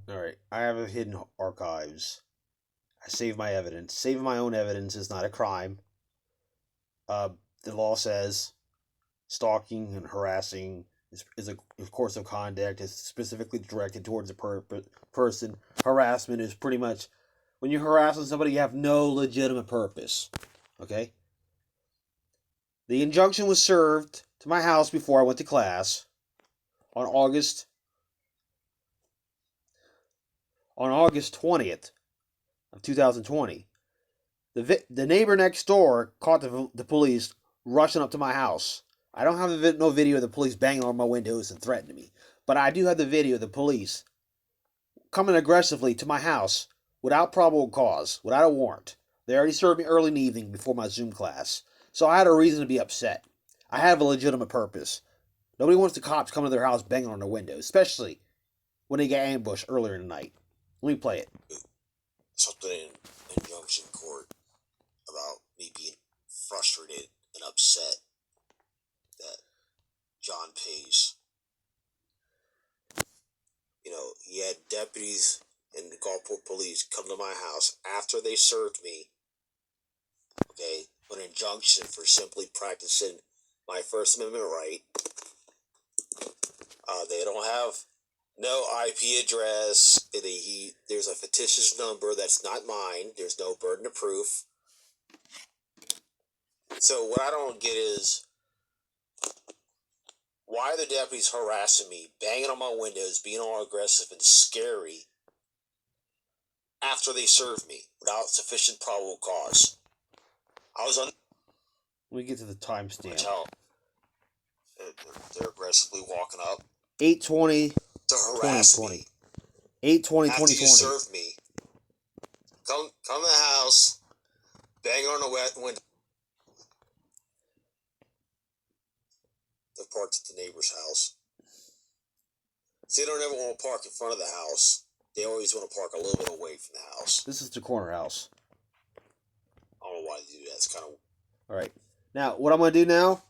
Alright, I have a hidden archives. I save my evidence. Saving my own evidence is not a crime. Uh, the law says stalking and harassing is a course of conduct. It's specifically directed towards a person. Harassment is pretty much when you're harassing somebody, you have no legitimate purpose. Okay? The injunction was served to my house before I went to class on August 20th of 2020. The neighbor next door caught the police rushing up to my house. I don't have no video of the police banging on my windows and threatening me, but I do have the video of the police coming aggressively to my house without probable cause, without a warrant. They already served me early in the evening before my Zoom class, so I had a reason to be upset. I have a legitimate purpose. Nobody wants the cops coming to their house banging on their windows, especially when they get ambushed earlier in the night. Let me play it. Something in injunction court about me being frustrated and upset that John Pace, he had deputies and the Gulfport police come to my house after they served me, okay, an injunction for simply practicing my First Amendment right. They don't have no IP address. There's a fictitious number that's not mine. There's no burden of proof. So what I don't get is, why are the deputies harassing me, banging on my windows, being all aggressive and scary after they served me without sufficient probable cause? I was on. Let me get to the timestamp. They're aggressively walking up. 8/20 to harass 2020. me. 8/20 After you 2020. served me. Come to the house, bang on the wet window. They're parked at the neighbor's house. See, they don't ever want to park in front of the house. They always want to park a little bit away from the house. This is the corner house. I don't know why they do that. It's kind of... Alright. Now, what I'm going to do now,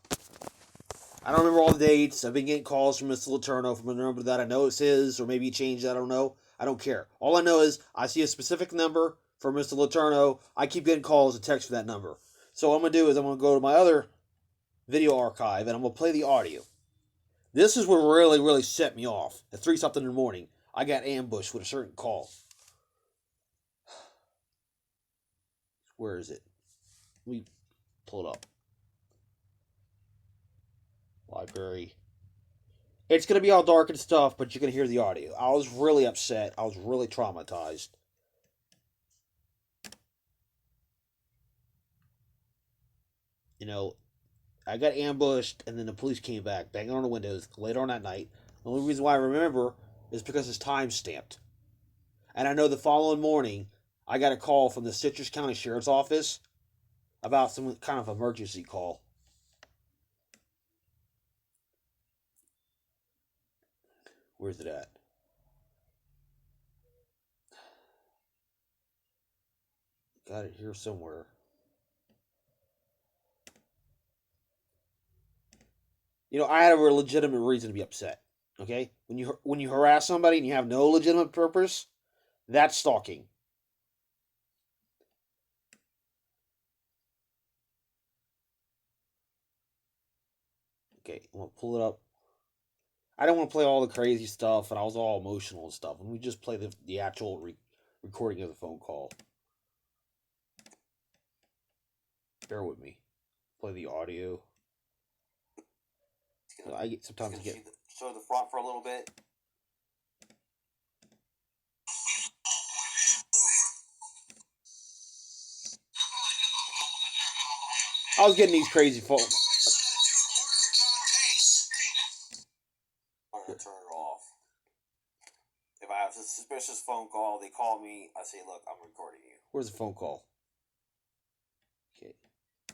I don't remember all the dates. I've been getting calls from Mr. Letourneau from a number that I know it's his, or maybe he changed it. I don't know. I don't care. All I know is I see a specific number for Mr. Letourneau. I keep getting calls and texts for that number. So what I'm going to do is I'm going to go to my other video archive and I'm going to play the audio. This is what really, really set me off. At 3-something in the morning, I got ambushed with a certain call. Where is it? Let me pull it up. Library. It's going to be all dark and stuff, but you can hear the audio. I was really upset. I was really traumatized. I got ambushed, and then the police came back, banging on the windows later on that night. The only reason why I remember is because it's time stamped. And I know the following morning, I got a call from the Citrus County Sheriff's Office about some kind of emergency call. Where's it at? Got it here somewhere. I had a legitimate reason to be upset. Okay? When you harass somebody and you have no legitimate purpose, that's stalking. Okay, I'm gonna pull it up. I don't want to play all the crazy stuff, and I was all emotional and stuff. Let me just play the actual recording of the phone call. Bear with me. Play the audio. I get sometimes get show the front for a little bit. I was getting these crazy phone. I'm gonna turn it off. If I have a suspicious phone call, they call me. I say, "Look, I'm recording you." Where's the phone call? Okay,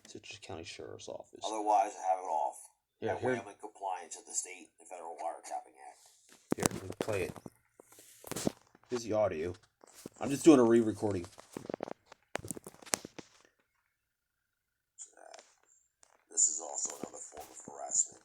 Citrus County Sheriff's Office. Otherwise, I have it off. Yeah, that way I'm in compliance with the state and federal wiretapping act. Here, let me play it. Here's the audio. I'm just doing a re-recording. This is also another form of harassment.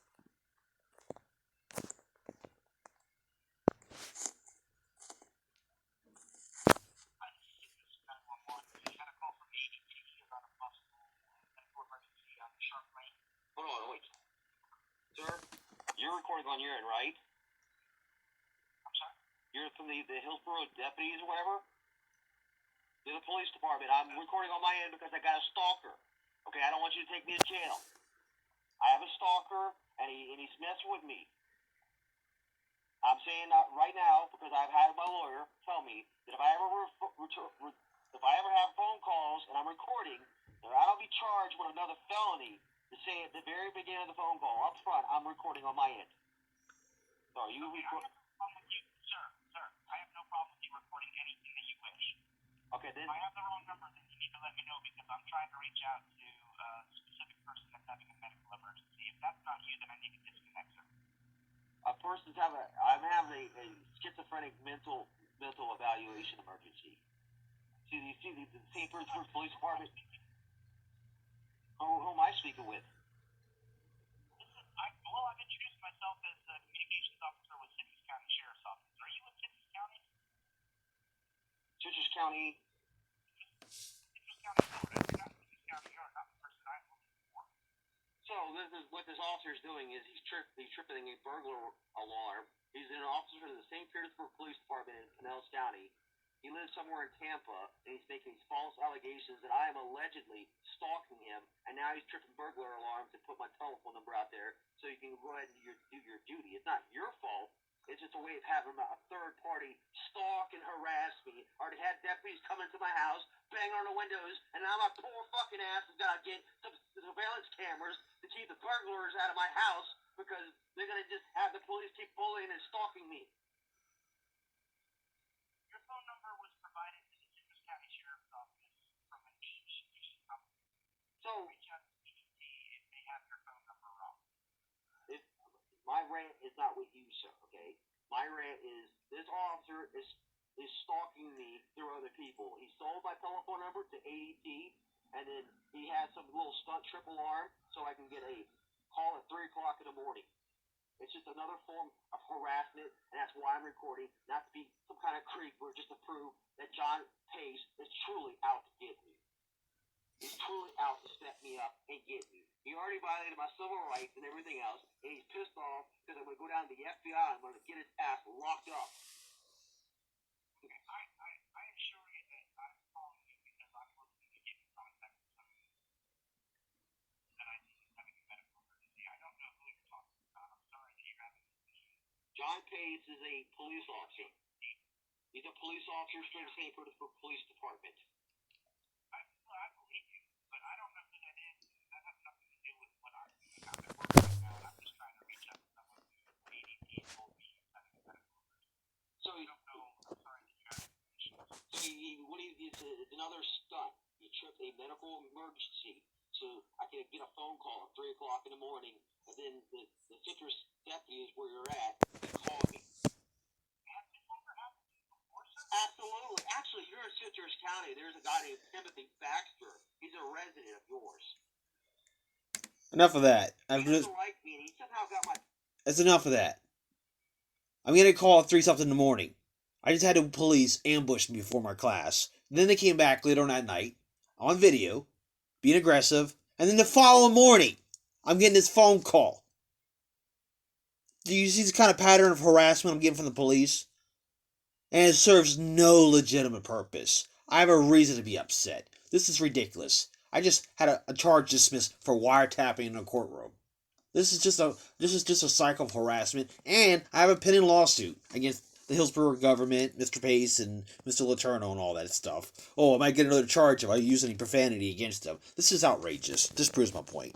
recording on your end, right? I'm sorry? You're from the Hillsborough deputies or whatever? You're the police department. I'm recording on my end because I got a stalker. Okay, I don't want you to take me to jail. I have a stalker, and he's messing with me. I'm saying that right now because I've had my lawyer tell me that if I ever have phone calls and I'm recording, that I'll be charged with another felony to say at the very beginning of the phone call up front, I'm recording on my end. So you record. I have no problem with you, sir. I have no problem with you recording anything that you wish. Okay, then. If I have the wrong number, then you need to let me know because I'm trying to reach out to a specific person that's having a medical emergency. If that's not you, then I need to disconnect, sir. I'm having a schizophrenic mental evaluation emergency. See the St. Petersburg Police Department. Who am I speaking with? I've introduced myself as a communications officer with Citrus County Sheriff's Office. Are you with Citrus County? Citrus County, Florida. You're not Citrus County, you're not the person I'm looking for. So what this officer is doing is he's tripping a burglar alarm. He's an officer of the St. Petersburg Police Department in Pinellas County. He lives somewhere in Tampa, and he's making these false allegations that I am allegedly stalking him, and now he's tripping burglar alarms and put my telephone number out there so you can go ahead and do your duty. It's not your fault. It's just a way of having a third party stalk and harass me. I already had deputies come into my house, bang on the windows, and now my poor fucking ass has got to get some surveillance cameras to keep the burglars out of my house because they're going to just have the police keep bullying and stalking me. Your phone number was provided to the Citrus County Sheriff's Office from an agency company. So reach out to CDC if they have your phone number wrong. My rant is not with you, sir, okay? My rant is this officer is stalking me through other people. He sold my telephone number to ADT, and then he has some little stunt trip alarm so I can get a call at 3 o'clock in the morning. It's just another form of harassment, and that's why I'm recording, not to be some kind of creep or just to prove that John Pace is truly out to get me. He's truly out to step me up and get me. He already violated my civil rights and everything else, and he's pissed off because I'm going to go down to the FBI and I'm going to get his ass locked up. I assure you that I'm calling you because I'm looking to get in contact with someone that I think is having a medical emergency. I don't know who you're talking about. I'm sorry that you're having this issue. John Pace is a police officer. He's a police officer for the St. Petersburg Police Department. I believe you, but I don't know who that is. That has nothing to do with what I'm doing. I'm at work right now, and I'm just trying to reach out to someone who ADT told me is having a medical emergency. So you don't know. I'm sorry that you have issues. So it's another stunt. He tripped a medical emergency, so I can get a phone call at 3 o'clock in the morning, and then the Citrus deputy is where you're at. They call me. Absolutely. Actually, you're in Citrus County. There's a guy named Timothy Baxter. He's a resident of yours. Enough of that. He doesn't like me, and he somehow got my... That's enough of that. I'm getting a call at 3-something in the morning. I just had the police ambush me before my class. And then they came back later on that night, on video, being aggressive, and then the following morning, I'm getting this phone call. Do you see this kind of pattern of harassment I'm getting from the police? And it serves no legitimate purpose. I have a reason to be upset. This is ridiculous. I just had a charge dismissed for wiretapping in a courtroom. This is just a cycle of harassment, and I have a pending lawsuit against the Hillsborough government, Mr. Pace, and Mr. Letourneau, and all that stuff. Oh, I might get another charge if I use any profanity against them. This is outrageous. This proves my point.